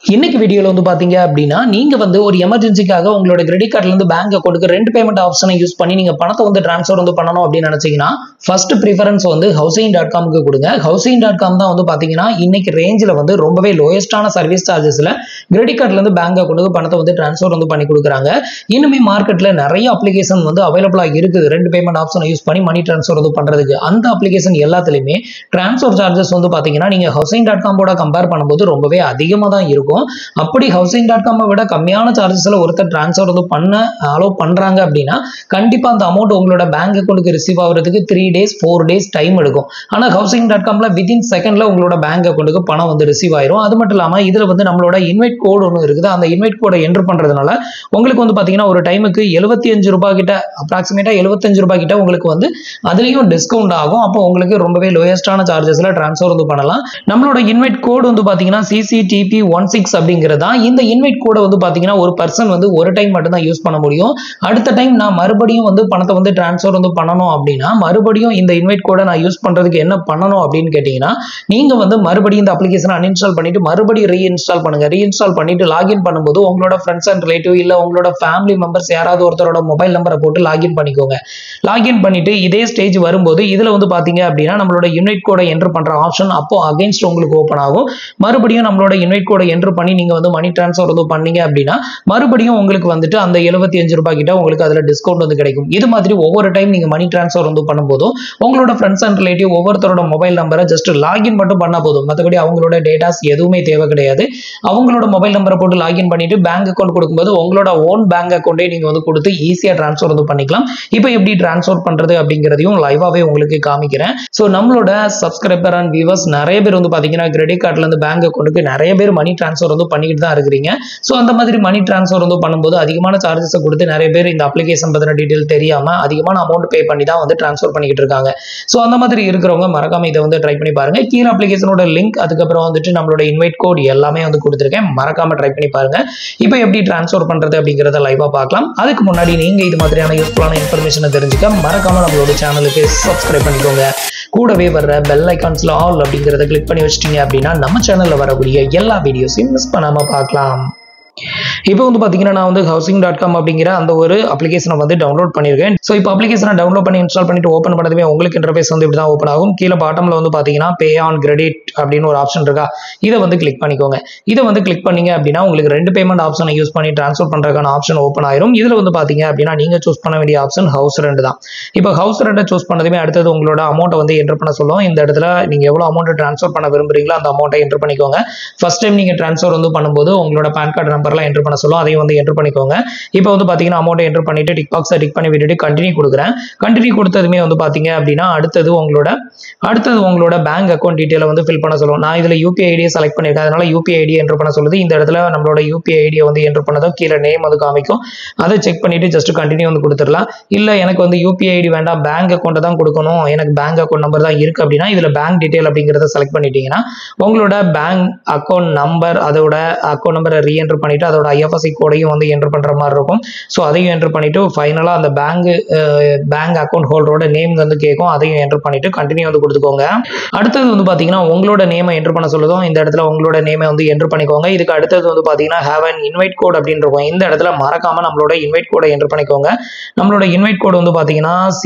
இன்னைக்கு வீடியோல வந்து பாத்தீங்க அப்படின்னா நீங்க வந்து ஒரு எமர்ஜென்சிக்காக உங்களோட கிரெடிட் கார்டுல இருந்து பேங்க் அக்கௌண்ட்டுக்கு ரெண்டு பேமெண்ட் ஆப்ஷனை யூஸ் பண்ணி நீங்க பணத்தை வந்து ட்ரான்ஸ்ஃபர் வந்து பண்ணணும் அப்படின்னு நினைச்சீங்கன்னா ஃபர்ஸ்ட் ப்ரிஃபரன்ஸ் வந்து housing.com கொடுங்க. housing.com தான் வந்து பாத்தீங்கன்னா இன்னைக்கு ரேஞ்சில் வந்து ரொம்பவே லோயஸ்டான சர்வீஸ் சார்ஜஸ்ல கிரெடிட் கார்டுல இருந்து பேங்க் அக்கௌண்ட்டுக்கு பணத்தை வந்து ட்ரான்ஸ்ஃபர் வந்து பண்ணி கொடுக்குறாங்க. இன்னுமே மார்க்கெட்ல நிறைய அப்ளிகேஷன் வந்து அவைலபிளா இருக்குது ரெண்டு பேமெண்ட் ஆப்ஷனை யூஸ் பண்ணி மணி ட்ரான்ஸ்ஃபர் வந்து பண்றதுக்கு. அந்த அப்ளிகேஷன் எல்லாத்துலயுமே ட்ரான்ஸ்ஃபர் சார்ஜஸ் வந்து பாத்தீங்கன்னா நீங்க housing.com கம்பேர் பண்ணும்போது ரொம்பவே அதிகமா தான் இருக்கும். அப்படி housing.com விட கம்மியான சார்ஜஸ்ல ஒருத்தர் ட்ரான்ஸ்ஃபர் வந்து பண்ண அலோவ் பண்றாங்க அப்படின்னா கண்டிப்பா அந்த அமௌண்ட் உங்களோட பேங்க் அக்கௌண்ட்டுக்கு ரிசீவ் ஆகுறதுக்கு 3 days 4 days டைம் எடுக்கும். ஆனா housing.comல வித்தின் செகண்ட்ல உங்களோட பேங்க் அக்கௌண்ட்டுக்கு பணம் வந்து ரிசீவ் ஆயிரும். அது மட்டும் இல்லாம இதுல வந்து நம்மளோட இன்வைட் கோட் ஒன்று இருக்குது. அந்த இன்வைட் கோடை என்டர் பண்றதுனால உங்களுக்கு வந்து பாத்தீங்கன்னா ஒரு டைமுக்கு 75 ரூபாய் கிட்ட அப்ராக்சிமேட்டா 75 ரூபாய் கிட்ட உங்களுக்கு வந்து அதுலயும் டிஸ்கவுண்ட் ஆகும். அப்போ உங்களுக்கு ரொம்பவே லோயஸ்டான சார்ஜஸ்ல ட்ரான்ஸ்ஃபர் வந்து பண்ணலாம். நம்மளோட இன்வைட் கோட் வந்து பாத்தீங்கன்னா CCTP16 அப்படிங்கிறதா. இந்த இன்வைட் கோடை வந்து பாத்தீங்கன்னா ஒரு பர்சன் வந்து ஒரு டைம் மட்டும் தான் யூஸ் பண்ண முடியும். அடுத்த டைம் நான் மறுபடியும் வந்து பணத்தை வந்து ட்ரான்ஸ்ஃபர் வந்து பண்ணணும் அப்படின்னா மறுபடியும் இந்த இன்வைட் கோடை நான் யூஸ் பண்றதுக்கு என்ன பண்ணணும் அப்படின்னு கேட்டீங்கன்னா நீங்க வந்து மறுபடியும் இந்த அப்ளிகேஷனை அன்இன்ஸ்டால் பண்ணிட்டு மறுபடியும் ரீஇன்ஸ்டால் பண்ணுங்க. ரீஇன்ஸ்டால் பண்ணிட்டு லாகின் பண்ணும்போது உங்களோட ஃப்ரெண்ட்ஸ் அண்ட் ரிலேட்டிவ் இல்ல உங்களோட ஃபேமிலி மெம்பர்ஸ் யாராவது ஒருத்தரோட மொபைல் நம்பரை போட்டு லாகின் பண்ணிக்கோங்க. லாகின் பண்ணிட்டு இதே ஸ்டேஜ் வரும்போது இதுல வந்து பாத்தீங்க அப்படின்னா நம்மளோட இன்வைட் கோடை என்டர் பண்ற ஆப்ஷன் அப்போ அகைன்ஸ்ட் உங்களுக்கு ஓபன் ஆகும். மறுபடியும் நம்மளோட இன்வைட் கோடை என்டர் பண்ணி நீங்க வந்து மணி ட்ரான்ஸ்ஃபர் வந்து பண்ணீங்க அப்படின்னா மறுபடியும் உங்களுக்கு வந்துட்டு அந்த 75 ரூபாய் கிட்ட உங்களுக்கு அதுல டிஸ்கவுண்ட் வந்து கிடைக்கும். இது மாதிரி ஒவ்வொரு டைம் நீங்க மணி ட்ரான்ஸ்ஃபர் வந்து பண்ணும்போதும் உங்களோட ஃப்ரெண்ட்ஸ் அண்ட் ரிலேட்டிவ் ஒவ்வொருத்தரோட மொபைல் நம்பரை ஜஸ்ட் லாகின் மட்டும் பண்ணா போதும். மற்றபடி அவங்களோட டேட்டாஸ் எதுவுமே தேவை கிடையாது. அவங்களோட மொபைல் நம்பரை போட்டு லாகின் பண்ணிட்டு பேங்க் அக்கௌண்ட் கொடுக்கும்போது உங்களோட ஓன் பேங்க் அக்கௌண்டே நீங்க வந்து கொடுத்து ஈஸியா ட்ரான்ஸ்ஃபர் வந்து பண்ணிக்கலாம். இப்போ எப்படி ட்ரான்ஸ்ஃபர் பண்றது அப்படிங்கிறதையும் லைவாவே உங்களுக்கு காமிக்கிறேன். ஸோ நம்மளோட சப்ஸ்கிரைபர் அண்ட் வியூவர்ஸ் நிறைய பேர் வந்து பாத்தீங்கன்னா கிரெடிட் கார்டுல இருந்து பேங்க் அக்கௌண்ட்டுக்கு நிறைய பேர் மணி ட்ரான்ஸ்ஃபர் வந்து பண்ணிக்கிட்டு தான் இருக்கிறீங்க. ஸோ அந்த மாதிரி மணி ட்ரான்ஸ்ஃபர் வந்து பண்ணும்போது அதிகமான சார்ஜஸை கொடுத்து நிறைய பேர் இந்த அப்ளிகேஷன் பத்தின டீடைல் தெரியாம அதிகமான அமௌண்ட் பே பண்ணி தான் வந்து ட்ரான்ஸ்ஃபர் பண்ணிக்கிட்டு இருக்காங்க. ஸோ அந்த மாதிரி இருக்கிறவங்க மறக்காம இதை வந்து ட்ரை பண்ணி பாருங்க. கீழே அப்ளிகேஷனோட லிங்க் அதுக்கப்புறம் வந்துட்டு நம்மளோட இன்வைட் கோட் எல்லாமே வந்து கொடுத்துருக்கேன். மறக்காம ட்ரை பண்ணி பாருங்க. இப்போ எப்படி ட்ரான்ஸ்ஃபர் பண்றது அப்படிங்கிறத லைவா பார்க்கலாம். அதுக்கு முன்னாடி நீங்க இது மாதிரியான யூஸ்ஃபுல்லான இன்ஃபர்மேஷனை தெரிஞ்சுக்க மறக்காம நம்மளோட சேனலுக்கு சப்ஸ்கிரைப் பண்ணிக்கோங்க. கூடவே வர்ற பெல் ஐகான்ஸ்ல ஆல் அப்படிங்கிறத கிளிக் பண்ணி வச்சிட்டீங்க அப்படின்னா நம்ம சேனல்ல வரக்கூடிய எல்லா வீடியோஸையும் மிஸ் பண்ணாம பார்க்கலாம். இப்போ வந்து பாத்தீங்கன்னா நான் வந்து housing.com அப்படிங்கிற அந்த ஒரு அப்ளிகேஷனை வந்து டவுன்லோட் பண்ணியிருக்கேன். ஸோ இப்போ அப்ளிகேஷனை டவுன்லோட் பண்ணி இன்ஸ்டால் பண்ணிட்டு ஓப்பன் பண்ணதுமே உங்களுக்கு இன்டர்ஃபேஸ் வந்து இப்படி தான் ஓப்பன் ஆகும். கீழே பாட்டம்ல வந்து பாத்தீங்கன்னா பே ஆன் கிரெடிட் அப்படின்னு ஒரு ஆப்ஷன் இருக்கா, இதை வந்து கிளிக் பண்ணிக்கோங்க. இதை வந்து கிளிக் பண்ணீங்க அப்படின்னா உங்களுக்கு ரெண்டு பேமெண்ட் ஆப்ஷனை யூஸ் பண்ணி ட்ரான்ஸ்ஃபர் பண்றதுக்கான ஆப்ஷன் ஓப்பன் ஆயிரும். இதுல வந்து பாத்தீங்க அப்படின்னா நீங்க சூஸ் பண்ண வேண்டிய ஆப்ஷன் ஹவுஸ் ரெண்ட் தான். இப்போ ஹவுஸ் ரெண்டை சூஸ் பண்ணதுமே அடுத்தது உங்களோட அமௌண்ட்டை வந்து என்டர் பண்ண சொல்லுவோம். இந்த இடத்துல நீங்க எவ்வளவு அமௌண்ட் ட்ரான்ஸ்ஃபர் பண்ண விரும்புறீங்களோ அந்த அமௌண்ட்டை என்டர் பண்ணிக்கோங்க. ஃபர்ஸ்ட் டைம் நீங்க ட்ரான்ஸ்ஃபர் வந்து பண்ணும்போது உங்களோட பேன் கார்டு நம்பர்லாம் என்டர் பண்ண சொல்லுவோம். அதையும் வந்து என்டர் பண்ணிக்கோங்க. இப்போ வந்து பாத்தீங்கன்னா அமௌண்ட் என்டர் பண்ணிட்டு டிக் பாக்ஸை டிக் பண்ணி விட்டுட்டு கண்டினியூ கொடுக்குறேன். கண்டினியூ கொடுத்ததுமே வந்து பாத்தீங்க அப்படின்னா அடுத்தது உங்களோட பேங்க் அக்கௌண்ட் டீடைலை வந்து ஃபில் பண்ண சொல்லுவோம். நான் இதுல யூபிஐ ஐடியை செலக்ட் பண்ணிருக்கேன். அதனால யூபிஐ ஐடியை என்டர் பண்ண சொல்லுது. இந்த இடத்துல நம்மளோட யூபிஐ ஐடியை வந்து என்டர் பண்ணதும் கீழே நேம் வந்து காமிக்கும். அதை செக் பண்ணிட்டு ஜஸ்ட் கண்டினியூ வந்து கொடுத்துடலாம். இல்ல எனக்கு வந்து யூபிஐ ஐடி வேண்டாம், பேங்க் அக்கௌண்ட் தான் கொடுக்கணும், எனக்கு பேங்க் அக்கௌண்ட் நம்பர் தான் இருக்கு அப்படின்னா இதுல பேங்க் டீடைல் அப்படிங்கிறத செலக்ட் பண்ணிட்டீங்கன்னா உங்களோட பேங்க் அக்கௌண்ட் நம்பர் அதோட அக்கௌண்ட் நம்பரை ரீஎன்டர் பண்ணிட்டு அதோட ஐஎஃப்எஸ்சி கோடையும் வந்து என்டர் பண்ற மாதிரி இருக்கும். ஸோ அதையும் என்டர் பண்ணிட்டு ஃபைனலா அந்த பேங்க் அக்கௌண்ட் ஹோல்டரோட நேம் வந்து கேட்கும். அதையும் என்டர் பண்ணிட்டு கண்டினியூ வந்து கொடுத்துக்கோங்க. அடுத்தது வந்து பாத்தீங்கன்னா உங்களோட நேமை என்டர் பண்ண சொல்லுதும். இந்த இடத்துல உங்களோட நேமை வந்து என்டர் பண்ணிக்கோங்க. இதுக்கு அடுத்தது வந்து பாத்தீங்கன்னா ஹேவ் அன் இன்வைட் கோட் அப்படின்னு இருக்கும். இந்த இடத்துல மறக்காம நம்மளோட இன்வைட் கோடை என்டர் பண்ணிக்கோங்க. நம்மளோட இன்வைட் கோடு வந்து பாத்தீங்கன்னா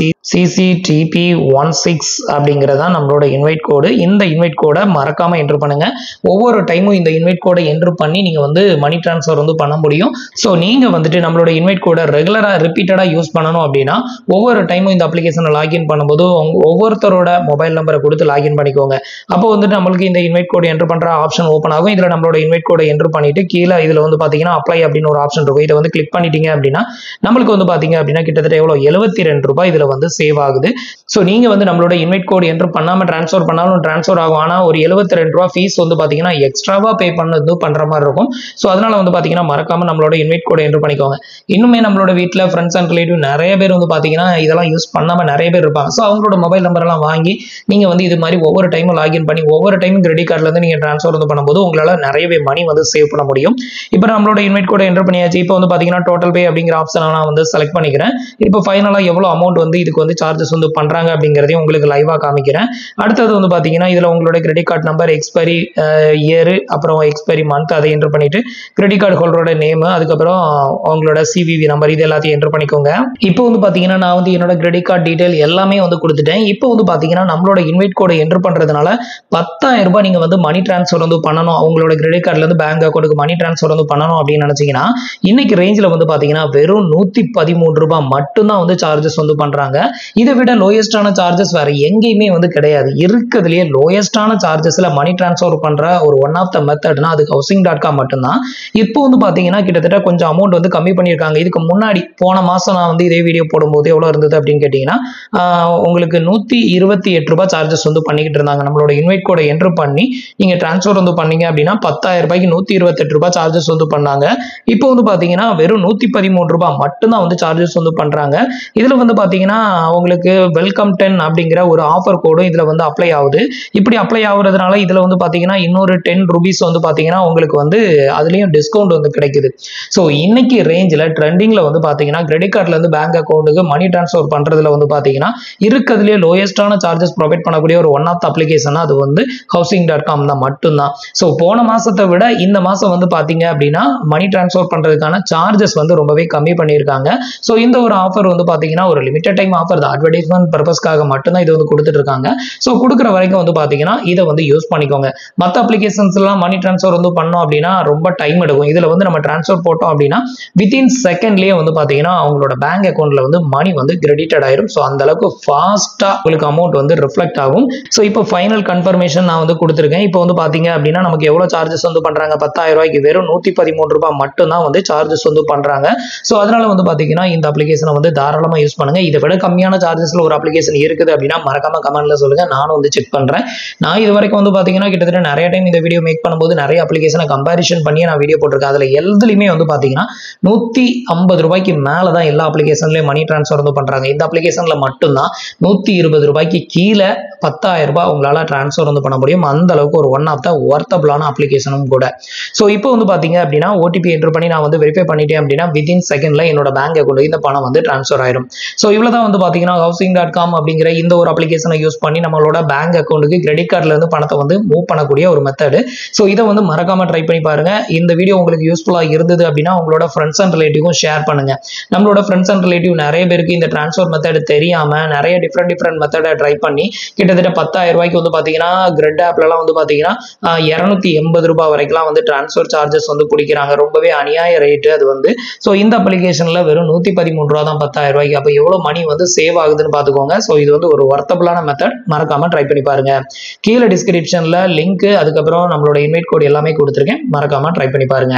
CCTP16 அப்படிங்கிறதா நம்மளோட இன்வைட் கோடு. இந்த இன்வைட் கோடை மறக்காம என்டர் பண்ணுங்க. ஒவ்வொரு டைமும் இந்த இன்வைட் கோடை என்டர் பண்ணி நீங்க வந்து மணி ட்ரான்ஸ்ஃபர் வந்து பண்ண முடியும். ஸோ நீங்க வந்துட்டு நம்மளோட இன்வைட் கோடை ரெகுலரா ரிப்பீட்டடா யூஸ் பண்ணணும் அப்படின்னா ஒவ்வொரு டைமும் இந்த அப்ளிகேஷனை லாகின் பண்ணும்போது ஒவ்வொருத்தரோட மொபைல் நம்பரை கொடுத்து லாகின் பண்ணிக்கோங்க. அப்போ வந்துட்டு நம்மளுக்கு இந்த இன்வைட் கோடு என்டர் பண்ற ஆப்ஷன் ஓப்பன் ஆகும். இதுல நம்மளோட இன்வைட் கோடை என்டர் பண்ணிட்டு கீழே இதுல வந்து பாத்தீங்கன்னா அப்ளை அப்படின்னு ஒரு ஆப்ஷன் இருக்கும். இதை வந்து கிளிக் பண்ணிட்டீங்க அப்படின்னா நம்மளுக்கு வந்து பாத்தீங்க அப்படின்னா கிட்டத்தட்ட எவ்வளவு 72 ரூபாய் இதுல வந்து சேவ் ஆகுது. ஸோ நீங்க வந்து நம்மளோட இன்வைட் கோடு என்டர் பண்ணாம ட்ரான்ஸ்ஃபர் பண்ணாலும் ட்ரான்ஸ்ஃபர் ஆகும். ஆனா ஒரு 72 ரூபாய் ஃபீஸ் வந்து பாத்தீங்கன்னா எக்ஸ்ட்ராவா பே பண்ணது பண்ற மாதிரி இருக்கும். ஸோ அதனால வந்து பாத்தீங்கன்னா மறக்காம நம்மளோட இன்வைட் கோடை என்டர் பண்ணிக்கோங்க. இன்னுமே நம்மளோட வீட்டில் ஃப்ரெண்ட்ஸ் அண்ட் ரிலேட்டிவ் நிறைய பேர் வந்து பாத்தீங்கன்னா இதெல்லாம் யூஸ் பண்ணாம நிறைய பேர் இருப்பாங்க. ஸோ அவங்களோட மொபைல் நம்பர் எல்லாம் வாங்கி நீங்க வந்து இது மாதிரி ஒவ்வொரு டைமும் லாகின் பண்ணி ஒவ்வொரு டைமும் கிரெடிட் கார்டுல இருந்து நீங்க ட்ரான்ஸ்ஃபர் வந்து பண்ணும்போது உங்களால நிறையவே மணி வந்து சேவ் பண்ண முடியும். இப்போ நம்மளோட இன்வைட் கோடை என்டர் பண்ணியாச்சு. இப்போ வந்து பாத்தீங்கன்னா டோட்டல் பே அப்படிங்கிற ஆப்ஷன் நான் வந்து செலக்ட் பண்ணிக்கிறேன். இப்போ ஃபைனலா எவ்வளவு அமௌண்ட் வந்து இதுக்கு வந்து சார்ஜஸ் வந்து பண்றாங்க அப்படிங்கறதையும் உங்களுக்கு லைவா காமிக்கிறேன். அடுத்தது வந்து பாத்தீங்கன்னா இதுல உங்களோட credit card number, expiry year, அப்புறம் எக்ஸ்பைரி மந்த் அதை என்டர் பண்ணிட்டு கிரெடிட் கார்டு ஹோல்டரோட நேம், அதுக்கப்புறம் உங்களோட சிவிவி நம்பர் இது எல்லாத்தையும் என்டர் பண்ணிக்கோங்க. இப்போ வந்து பாத்தீங்கன்னா நான் வந்து என்னோட கிரெடிட் கார்டு டீடைல் எல்லாமே வந்து கொடுத்துட்டேன். இப்போ வந்து பாத்தீங்கன்னா நம்மளோட இன்வைட் கோடை என்டர் பண்றதுனால 10,000 ரூபாய் நீங்க வந்து மணி டிரான்ஸ்ஃபர் வந்து பண்ணணும், உங்களோட கிரெடிட் கார்டுல இருந்து பேங்க் அக்கௌண்ட்டுக்கு மணி டிரான்ஸ்ஃபர் வந்து பண்ணணும் அப்படின்னு நினைச்சீங்கன்னா இன்னைக்கு ரேஞ்சில் வந்து பாத்தீங்கன்னா வெறும் 113 ரூபாய் மட்டும்தான் வந்து சார்ஜஸ் வந்து பண்றாங்க. இதை விட லோயஸ்டான சார்ஜஸ் வேற எங்கேயுமே வந்து கிடையாது. இருக்கிறதுலயே லோயஸ்டான சார்ஜஸ்ல மணி டிரான்ஸ்ஃபர் பண்ற ஒரு ஒன் ஆஃப் த மெத்தட்னா அது housing.com மட்டும்தான். இப்போ வந்து பாத்தீங்கன்னா கிட்டத்தட்ட கொஞ்சம் அமௌண்ட் வந்து கம்மி பண்ணியிருக்காங்க. இதுக்கு முன்னாடி போன மாசம் நான் வந்து இதே வீடியோ போடும்போது எவ்வளவு இருந்தது அப்படின்னு கேட்டீங்கன்னா உங்களுக்கு 128 ரூபாய் சார்ஜஸ் வந்து பண்ணிக்கிட்டு இருந்தாங்க. நம்மளோட இன்வைட் கோடை என்டர் பண்ணி நீங்க டிரான்ஸ்ஃபர் வந்து பண்ணீங்க அப்படின்னா 10,000 ரூபாய்க்கு 128 ரூபாய் சார்ஜஸ் வந்து பண்ணாங்க. இப்போ வந்து பாத்தீங்கன்னா வெறும் 113 ரூபாய் மட்டும்தான் வந்து சார்ஜஸ் வந்து பண்றாங்க. இதுல வந்து பாத்தீங்கன்னா உங்களுக்கு வெல்கம் 10 அப்படிங்கிற ஒரு ஆஃபர் கோடும் இதுல வந்து அப்ளை ஆகுது. இப்படி அப்ளை ஆகுறதுனால இதுல வந்து பாத்தீங்கன்னா இன்னொரு 10 ரூபீஸ் வந்து பாத்தீங்கன்னா உங்களுக்கு வந்து அதுலயும் டிஸ்கவுண்ட் வந்து கிடைக்குது. ஸோ இன்னைக்கு ரேஞ்சில் ட்ரெண்டிங்ல வந்து பாத்தீங்கன்னா கிரெடிட் கார்டுல இருந்து பேங்க் அக்கௌண்ட்டுக்கு மணி டிரான்ஸ்ஃபர் பண்றதுல வந்து பாத்தீங்கன்னா இருக்கிறதுலேயே லோயஸ்டான சார்ஜஸ் ப்ரொவைட் பண்ணக்கூடிய ஒரு ஒன் ஆஃப் த அப்ளிகேஷன் அது வந்து housing.com தான் மட்டும்தான். ஸோ போன மாசத்தை விட இந்த மாசம் வந்து பாத்தீங்க அப்படின்னா மணி டிரான்ஸ்ஃபர் பண்றதுக்கான சார்ஜஸ் வந்து ரொம்பவே கம்மி பண்ணியிருக்காங்க. ஸோ இந்த ஒரு ஆஃபர் வந்து பாத்தீங்கன்னா ஒரு லிமிடெட் டைம் ஆஃபர் தான், அட்வர்டைஸ்மெண்ட் பர்பஸ்க்காக மட்டும்தான் இது வந்து கொடுத்துட்டு இருக்காங்க. ஸோ கொடுக்குற வரைக்கும் வந்து பாத்தீங்கன்னா இதை வந்து யூஸ் பண்ணிக்கோங்க. மற்ற அப்ளிகேஷன்ஸ் எல்லாம் மணி டிரான்ஸ்ஃபர் வந்து பண்ணோம் அப்படின்னா ரொம்ப டைம் எடுக்கும். இதுல வந்து நம்ம டிரான்ஸ்ஃபர் போட்டோம் அப்படின்னா வித்தின் செகண்ட்லயே வந்து பாத்தீங்கன்னா அவங்களோட பேங்க் அக்கௌண்ட்ல வந்து மணி வந்து கிரெடிட்டட் ஆயிரும். ஸோ அந்த அளவுக்கு ஃபாஸ்டா உங்களுக்கு அமௌண்ட் வந்து ரிஃப்ளெக்ட் ஆகும். ஸோ இப்போ ஃபைனல் கன்ஃபர்மேஷன் நான் வந்து கொடுத்துருக்கேன். இப்போ வந்து பாத்தீங்க அப்படின்னா நமக்கு எவ்வளவு சார்ஜஸ் வந்து பண்றாங்க, 10,000 ரூபாய்க்கு வெறும் 113 ரூபாய் மட்டும் தான் வந்து சார்ஜஸ் வந்து பண்றாங்க. ஸோ அதனால வந்து பாத்தீங்கன்னா இந்த அப்ளிகேஷனை வந்து தாராளமா யூஸ் பண்ணுங்க. இதை விட கம்மியான சார்ஜஸ்ல ஒரு அப்ளிகேஷன் இருக்குது அப்படின்னா மறக்காம கமெண்ட்ல சொல்லுங்க, நானும் வந்து செக் பண்றேன். நான் இது வரைக்கும் வந்து பாத்தீங்கன்னா கிட்டத்தட்ட நிறைய டைம் இந்த வீடியோ மேக் பண்ணும்போது நிறைய அப்ளிகேஷனை கம்பேரிஷன் பண்ணி நான் வீடியோ போட்டிருக்கேன். அதுல எதுலையுமே வந்து பாத்தீங்கன்னா 150 ரூபாய்க்கு மேலதான் எல்லா அப்ளிகேஷன்லயும் மணி டிரான்ஸ்ஃபர் வந்து பண்றாங்க. இந்த அப்ளிகேஷன்ல மட்டும்தான் 120 ரூபாய்க்கு கீழே 10,000 ரூபாய் உங்களால டிரான்ஸ்ஃபர் வந்து பண்ண முடியும். அந்த அளவுக்கு ஒரு ஒன் ஆஃப் த ஒர்த்தபிளான அப்ளிகேஷனும் கூட. ஸோ இப்போ வந்து பாத்தீங்க அப்படின்னா ஓடிபி என்டர் பண்ணி நான் வந்து வெரிஃபை பண்ணிட்டேன் அப்படின்னா வித்தின் செகண்ட்ல என்னோட பேங்க் அக்கௌண்ட் இந்த பணம் வந்து டிரான்ஸ்ஃபர் ஆயிரும். ஸோ இவ்வளவுதான் வந்து பாத்தீங்கன்னா housing.com அப்படிங்கிற இந்த ஒரு அப்ளிகேஷனை யூஸ் பண்ணி நம்மளோட பேங்க் அக்கௌண்ட்டுக்கு கிரெடிட் கார்டுல இருந்து பணத்தை வந்து மூவ் பண்ணக்கூடிய ஒரு மெத்தட். ஸோ இதை வந்து மறக்காம ட்ரை பண்ணி பாருங்க. இந்த வீடியோ உங்களுக்கு யூஸ்ஃபுல்லா இருந்தது அப்படின்னா உங்களோட ஃப்ரெண்ட்ஸ் அண்ட் ரிலேட்டிவ்க்கும் ஷேர் பண்ணுங்க. நம்மளோட ஃப்ரெண்ட்ஸ் அண்ட் ரிலேட்டிவ் நிறைய பேருக்கு இந்த டிரான்ஸ்ஃபர் மெத்தட் தெரியாம நிறைய டிஃப்ரெண்ட் மெத்தடை ட்ரை பண்ணி கிட்டத்தட்ட 10,000 ரூபாய்க்கு வந்து பாத்தீங்கன்னா கிரெட் ஆப்லலாம் வந்து பாத்தீங்கன்னா 280 ரூபாய் வரைக்கும் வந்து டிரான்ஸ்ஃபர் சார்ஜஸ் வந்து பிடிக்கிறாங்க. ரொம்பவே அநியாய ரேட்டு அது வந்து. ஸோ இந்த அப்ளிகேஷன்ல வெறும் 113 ரூபா தான் 10,000 ரூபாய்க்கு. அப்போ எவ்வளவு மணி வந்து சேவ் ஆகுதுன்னு பாத்துக்கோங்க. ஸோ இது வந்து ஒரு வர்த்தபிளான மெத்தட், மறக்காம ட்ரை பண்ணி பாருங்க. கீழே டிஸ்கிரிப்ஷன்ல லிங்க் அதுக்கப்புறம் நம்மளோட இன்வைட் கோட் எல்லாமே கொடுத்துருக்கேன், மறக்காம ட்ரை பண்ணி பாருங்க.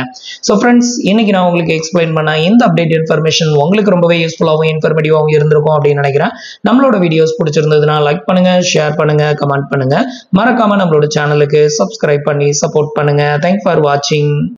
ஸோ ஃப்ரெண்ட்ஸ் இன்னைக்கு நான் உங்களுக்கு எக்ஸ்பிளைன் பண்ண இந்த அப்டேட் இன்ஃபர்மேஷன் உங்களுக்கு ரொம்பவே யூஸ்ஃபுல்லாகவும் இன்ஃபர்மேட்டிவாகவும் இருந்திருக்கும் அப்படின்னு நினைக்கிறேன். நம்மளோட வீடியோஸ் பிடிச்சிருந்ததுன்னா லைக் பண்ணுங்க, ஷேர் பண்ணுங்க, கமெண்ட் பண்ணுங்க. மறக்காம நம்மளோட சேனலுக்கு சப்ஸ்கிரைப் பண்ணி சப்போர்ட் பண்ணுங்க. தேங்க்ஸ் ஃபார் வாட்சிங்.